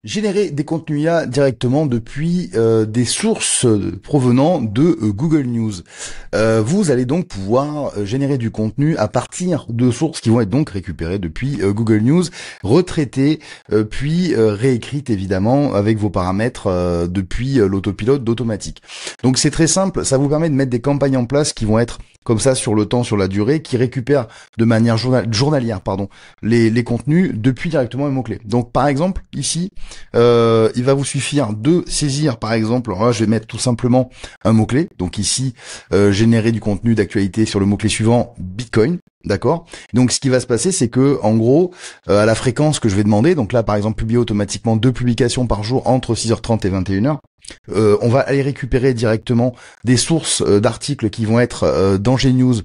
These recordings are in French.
Générer des contenus IA directement depuis des sources provenant de Google News. Vous allez donc pouvoir générer du contenu à partir de sources qui vont être donc récupérées depuis Google News, retraitées, puis réécrites évidemment avec vos paramètres depuis l'autopilote d'Automatic. Donc c'est très simple, ça vous permet de mettre des campagnes en place qui vont être comme ça sur le temps, sur la durée, qui récupèrent de manière journalière les contenus depuis directement les mots-clés. Donc par exemple, ici, il va vous suffire de saisir, par exemple, alors là je vais mettre tout simplement un mot-clé, donc ici, générer du contenu d'actualité sur le mot-clé suivant, Bitcoin. D'accord. Donc ce qui va se passer, c'est que en gros, à la fréquence que je vais demander, donc là par exemple publier automatiquement 2 publications par jour entre 6h30 et 21h, on va aller récupérer directement des sources d'articles qui vont être dans Gnews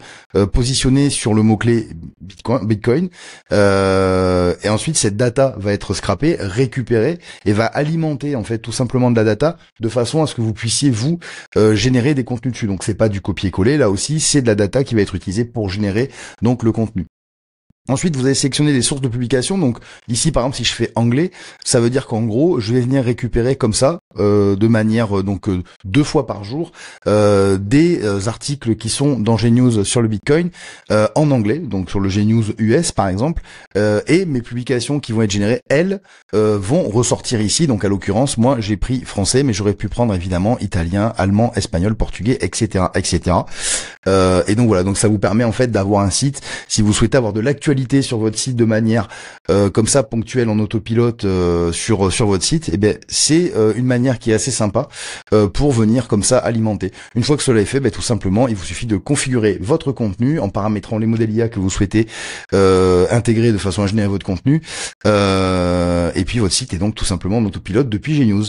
positionnés sur le mot-clé Bitcoin. Et ensuite cette data va être scrappée, récupérée et va alimenter en fait tout simplement de la data de façon à ce que vous puissiez vous générer des contenus dessus. Donc c'est pas du copier-coller, là aussi c'est de la data qui va être utilisée pour générer donc le contenu. Ensuite, vous allez sélectionner les sources de publication. Donc ici, par exemple, si je fais anglais, ça veut dire qu'en gros, je vais venir récupérer comme ça, de manière 2 fois par jour, des articles qui sont dans Gnews sur le Bitcoin en anglais, donc sur le Gnews US par exemple, et mes publications qui vont être générées, elles, vont ressortir ici. Donc à l'occurrence, moi, j'ai pris français, mais j'aurais pu prendre évidemment italien, allemand, espagnol, portugais, etc., etc. Et donc voilà, donc ça vous permet en fait d'avoir un site, si vous souhaitez avoir de l'actualité sur votre site de manière comme ça ponctuelle en autopilote sur votre site, et ben c'est une manière qui est assez sympa pour venir comme ça alimenter. Une fois que cela est fait, tout simplement il vous suffit de configurer votre contenu en paramétrant les modèles IA que vous souhaitez intégrer de façon à générer votre contenu, et puis votre site est donc tout simplement en autopilote depuis Gnews.